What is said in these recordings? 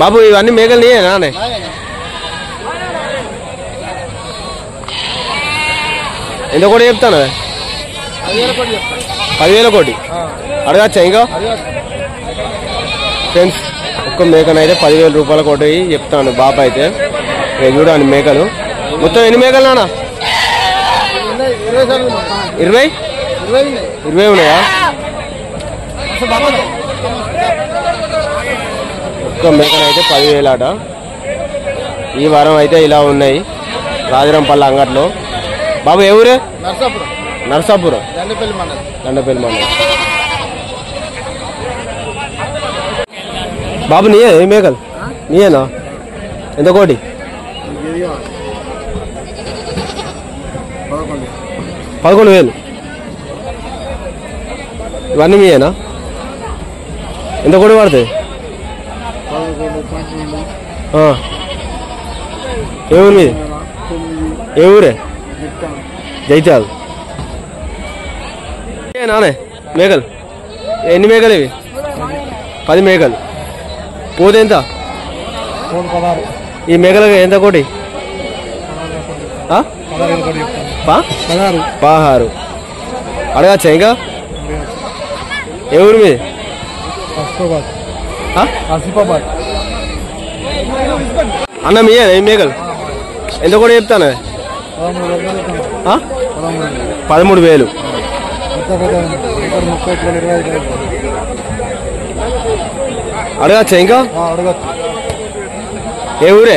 బాబు ఇవన్నీ మేకలు నీయేనా? ఎంత కోటి చెప్తాను? 10,000 కోటి అడగచ్చా ఇంకా? ఫ్రెండ్స్ ఒక్క మేకనైతే 10,000 రూపాయల కోటి చెప్తాను బాబా అయితే. చూడండి మేకలు మొత్తం ఎన్ని మేకలు నాన్న? 20 ఉన్నాయా? ఒక్క మేకనైతే 10,000 ఆట. ఈ వారం అయితే ఇలా ఉన్నాయి రాజరంపల్లి అంగట్లో. బాబు ఏ ఊరే? నర్సాపురం దండపల్లి మండలం. బాబు నీయే ఏ మేకలు? నీయేనా? ఎంత కోటి? 11,000. ఇవన్నీ మీయేనా? ఎంత కోటి పడతాయి? ఏ ఊరు మీది? ఏ ఊరే? జైత్యాల. నానే మేకలు ఎన్ని మేకలు ఇవి? 10 మేకలు. పోతే ఎంత? ఈ మేకలకు ఎంత కోటి? 16. అడగచ్చా ఇంకా? ఏ ఊరు మీది? అన్న మీయే ఈ మేకలు ఎంత కూడా చెప్తాను? 13,000. అడగచ్చా ఇంకా? ఏ ఊరే?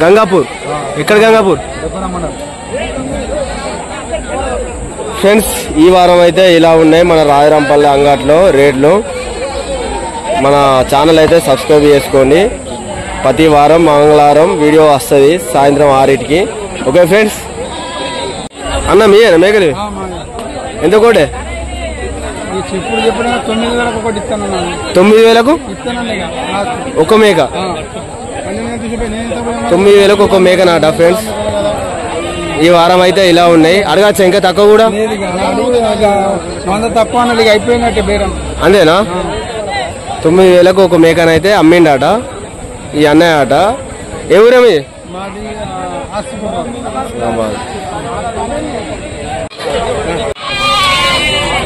గంగాపూర్. ఎక్కడ గంగాపూర్? ఫ్రెండ్స్ ఈ వారం అయితే ఇలా ఉన్నాయి మన రాజరంపల్లి అంగట్లో రేట్లు. మన ఛానల్ అయితే సబ్స్క్రైబ్ చేసుకోండి. ప్రతి వారం మంగళవారం వీడియో వస్తుంది సాయంత్రం 6కి. Okay friends. అన్న మీయేనా మేకలు? ఎంత కోటే? 9,000కు ఒక మేక. 9,000కు ఒక మేక నాట ఫ్రెండ్స్. ఈ వారం అయితే ఇలా ఉన్నాయి. అడగచ్చా ఇంకా తక్కువ కూడా? అంతేనా? 9,000కు ఒక మేకనైతే అమ్మిండాట ఈ అన్నయ్య ఆట. ఏ ఊరేమి?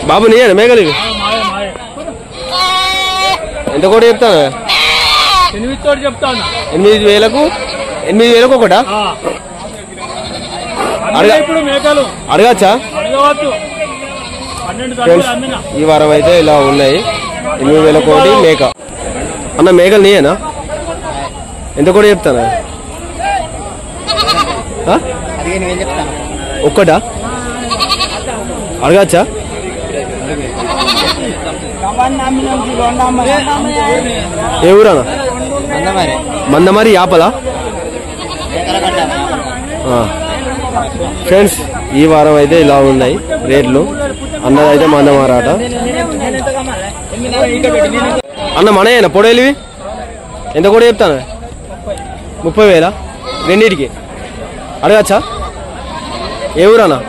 బాబు నీయేనా మేకలు ఇవి? ఎంత కోటి చెప్తాను? 8,000కు 8,000కు ఒకటా? అడగచ్చా? ఈ వారం అయితే ఇలా ఉన్నాయి 8,000 కోటి మేక. అన్న మేకలు నీయేనా? ఎంత కూడా చెప్తానా? ఒక్కటా? అడగచ్చా? ఏ ఊరన్నా? మందమరి యాపలా? ఫ్రెండ్స్ ఈ వారం అయితే ఇలా ఉన్నాయి రేట్లు. అన్నదైతే మందమారాట. అన్న మనయేనా పొడేలివి? ఎంత కూడా చెప్తాను? 30,000 రెండింటికి. అడగచ్చా? ఏ ఊరన్నా?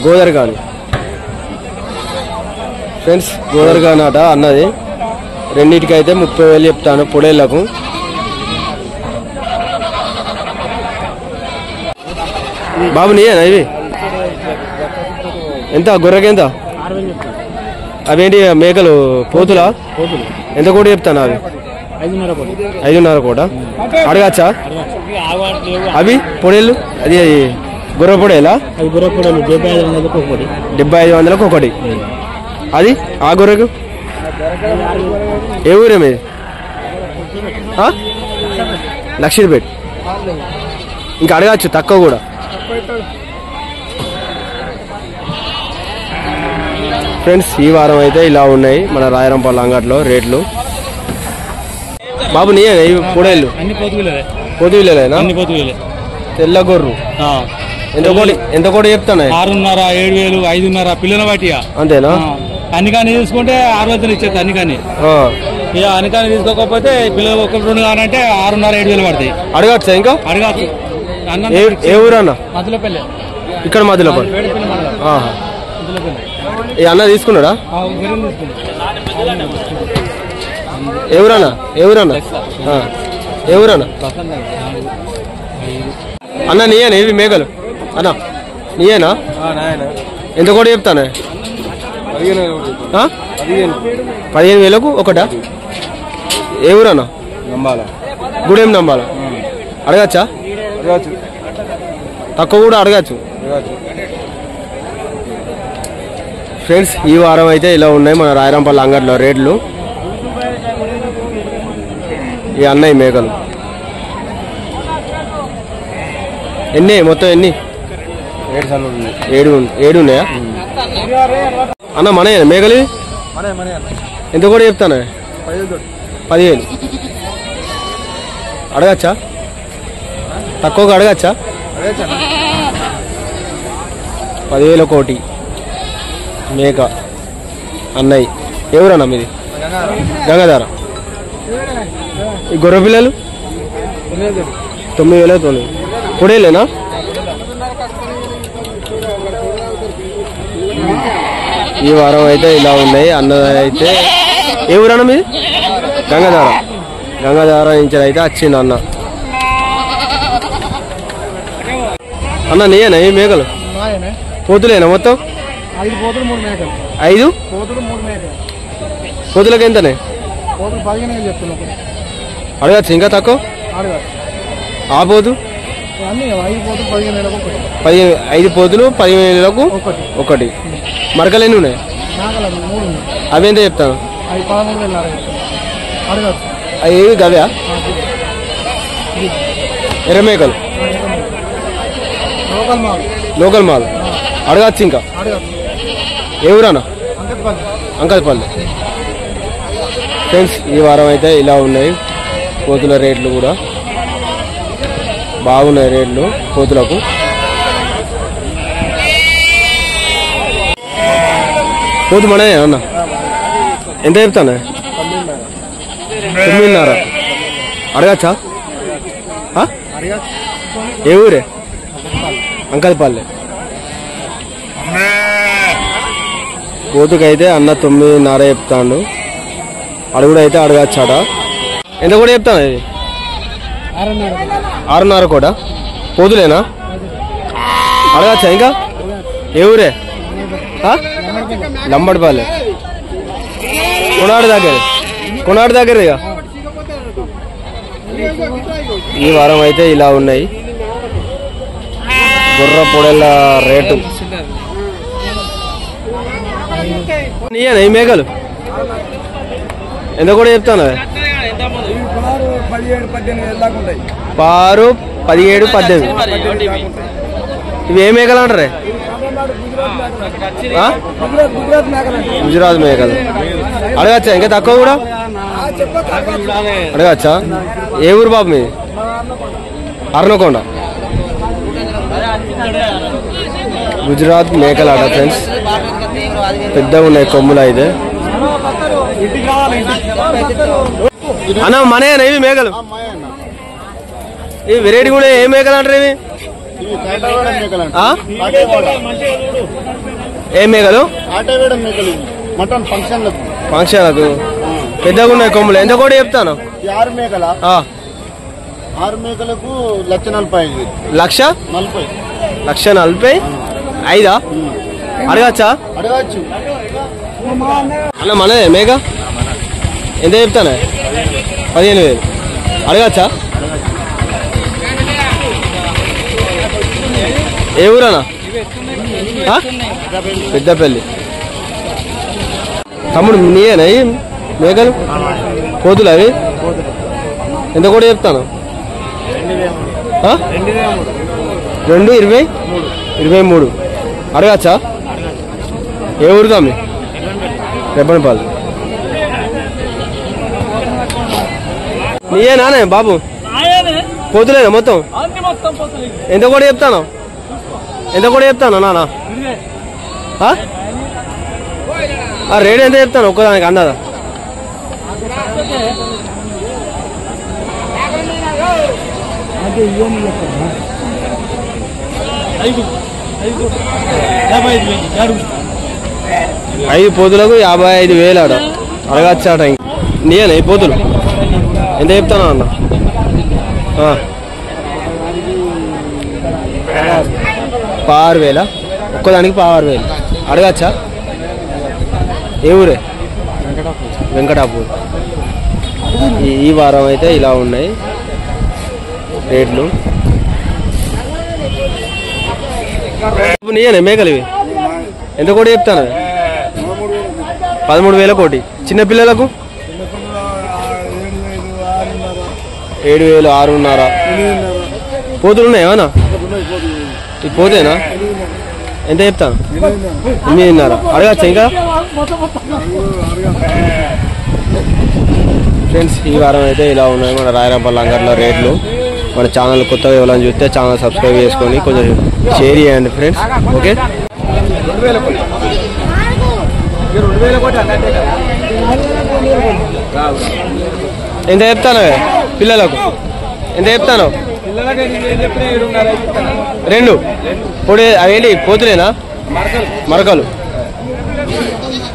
గోదర్గాని. ఫ్రెండ్స్ గోదర్గాని అట అన్నది. రెండింటికి అయితే 30,000 చెప్తాను పొడేళ్లకు. బాబు నీయేనా ఇవి? ఎంత గొర్రెకి ఎంత? అవేంటి మేకలు పోతులా? ఎంత కూడా చెప్తాను అవి? 5,500 కోట. అడగచ్చా? అవి పొడేళ్ళు? అది గొర్రె పొడేలా? 75,000కు ఒకటి. అది ఆ గొర్రెకు? ఏ ఊరే మీది? లక్షపేట. ఇంకా అడగచ్చు తక్కువ కూడా. ఫ్రెండ్స్ ఈ వారం అయితే ఇలా ఉన్నాయి మన రాజరంపల్లి అంగట్లో రేట్లు. బాబు నీయేనా ఇవి పొడేళ్ళు? పొద్దులేనా? తెల్ల గొర్రు. ఎంత కూడా చెప్తాను? 6,500, 7,000, 5,500 పిల్లల బట్టి. అంతేనా? అన్ని కానీ తీసుకుంటే 60,000 ఇచ్చేది. అన్ని కానీ అన్ని కానీ తీసుకోకపోతే పిల్లలు 1-2 కానంటే 6,500, 7,000 పడతాయి. అడగచ్చా ఇంకా? అడగచ్చు. ఏ ఊరు అన్న? మధ్యలోపల్లి. ఇక్కడ మధ్యలోపల్లి. ఈ అన్న తీసుకున్నాడా? ఎవరన్నా అన్న నీయేనా ఇవి మేకలు అన్న నీయేనా ఎంత కూడా చెప్తానే 15,000కు ఒకటా ఏ ఊరన్నా నమ్మాల గుడేం నమ్మాల అడగచ్చా తక్కువ కూడా అడగచ్చు ఫ్రెండ్స్ ఈ వారం అయితే ఇలా ఉన్నాయి మన రాయరంపల్లి అంగట్లో రేట్లు ఈ అన్నయ్య మేకలు ఎన్ని మొత్తం ఎన్ని 7 ఉన్నాయా అన్న మన మేకలు ఎంత కూడా చెప్తాను 15 అడగచ్చా తక్కువగా అడగచ్చా 10,000 కోటి మేక అన్నయ్య ఎవరన్నా మీది గంగాధార ఈ గొర్రె పిల్లలు 9,000 కొడేలేనా ఈ వారం అయితే ఇలా ఉన్నాయి అన్న అయితే ఏ ఊరన్నా మీది గంగాధార నుంచి అయితే వచ్చింది అన్న నీయేనా ఈ మేకలు పోతులేనా మొత్తం 5 పోతులకి ఎంతనే అడగచ్చు ఇంకా తక్కువ ఆ పోతు 5 పోతులు 15,000కు ఒకటి మరకలు ఎన్ని ఉన్నాయి అవి ఎంత చెప్తాను అవి గవ్యా ఎర్ర మేకలు లోకల్ మాల్ అడగచ్చు ఇంకా ఎవరన్నా అంకల్పల్లి ఫ్రెండ్స్ ఈ వారం అయితే ఇలా ఉన్నాయి కోతుల రేట్లు కూడా బాగున్నాయి రేట్లు కోతులకు కోతు మనదే అన్న ఎంత చెప్తాను 9,500 అడగచ్చా ఏ ఊరే అంకల్పల్లి కోతుకైతే అన్న 9,500 చెప్తాడు అడుగుడు అయితే అడగచ్చాడ ఎంత కూడా చెప్తాను ఇది 6,500 కూడా కోతులేనా అడగచ్చా ఇంకా ఏ ఊరే లంబడిపల్లి కొనాడు దగ్గర ఇక ఈ వారం అయితే ఇలా ఉన్నాయి గుర్ర పొడెల రేటు నీయేనా ఈ మేకలు ఎంత కూడా చెప్తాను 6, 17, 18 ఇవి ఏ మేకలు అంటారే గుజరాత్ మేకలు అడగచ్చా ఇంకా తక్కువ కూడా అడగచ్చా ఏ ఊరు బాబు మీది అర్నకొండ గుజరాత్ మేకలు ఆట ఫ్రెండ్స్ పెద్దగా ఉన్నాయి కొమ్ములు అయితే అన్న మనయేనా ఇవి మేకలు ఇవి వెరైటీ కూడా ఏ మేకలు అంటారు ఇవి ఏ మేకలు ఫంక్షన్లకు పెద్దగా ఉన్నాయి కొమ్ములు ఎంత కూడా చెప్తాను 6 మేకలా 6 మేకలకు 1,40,000 1,40,000 5 అడగచ్చా అడగచ్చు అన్న మనదే మేక ఎంత చెప్తాను 15,000 అడగచ్చా ఏ ఊరన్నా పెద్దపల్లి తమ్ముడు నీయేనా మేకలు కోతులు అవి ఎంత కూడా చెప్తాను 2,23 అడగచ్చా ఏ ఊరు తమ్మి రెబ్బనపల్లి నీయేనానే బాబు కోతులేనా మొత్తం ఎంత కూడా చెప్తాను నాన్న రేట్ ఎంత చెప్తాను ఒక్కదానికి అన్నదా ఐదు పోతులకు 55,000 ఆడ అడగచ్చాట. నీయేనా ఈ పోతులు ఎంత చెప్తాను అన్న 6,000 ఒక్కదానికి 6,000 అడగచ్చా? ఏ ఊరే? వెంకటాపూర్. ఈ వారం అయితే ఇలా ఉన్నాయి రేట్లు. నీయనే మేకలు ఇవి ఎంత కోటి చెప్తాను? 13,000 కోటి. చిన్నపిల్లలకు 7,000 6,500. పోతులు ఉన్నాయి ఏమన్నా? ఈ పోతేనా ఎంత చెప్తాను? 8,500 అడగచ్చా ఇంకా? ఫ్రెండ్స్ ఈ వారం అయితే ఇలా ఉన్నాయి మన రాయరాంపల్లి అంగట్లో రేట్లు. మన ఛానల్ కొత్తగా ఎవరైనా చూస్తే ఛానల్ సబ్స్క్రైబ్ చేసుకొని కొంచెం షేర్ చేయండి ఫ్రెండ్స్. ఓకే. ఎంత చెప్తాను పిల్లలకు? ఎంత చెప్తాను? 2 పొడి అవేంటి పోతులేనా? మరకలు.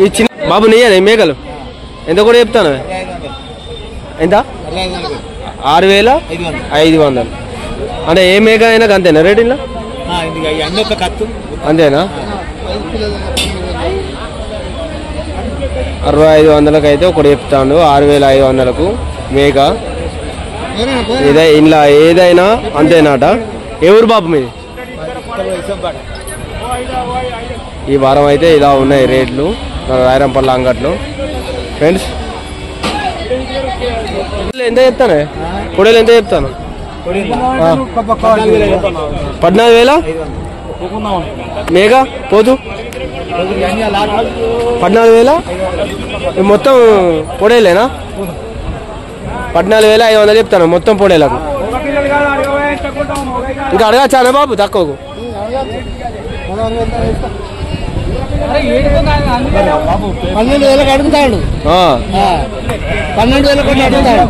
ఈ చిన్న బాబు నీయనా ఈ మేకలు ఎంత కూడా చెప్తాను? ఎంత? 6,500. అంటే ఏ మేక అయినా అంతేనా రేట్? ఇలా అంతేనా? 6,500కి అయితే ఒకటి చెప్తాను. 6,500కు మేక. ఇలా ఏదైనా అంతేనాట. ఎవరు బాబు మీది? ఈ వారం అయితే ఇలా ఉన్నాయి రేట్లు రాయరాంపల్లి అంగట్లో ఫ్రెండ్స్. ఎంత చెప్తాను? పొడేలు ఎంత చెప్తాను? 14,000. మేఘ పోతు 14,000. మొత్తం పొడేలేనా? 14,500 చెప్తాను మొత్తం పొడేలకు. ఇంకా అడగచ్చానా బాబు తక్కువకు? 12,000 అడుగుతాడు. 12,000 అడుగుతాడు.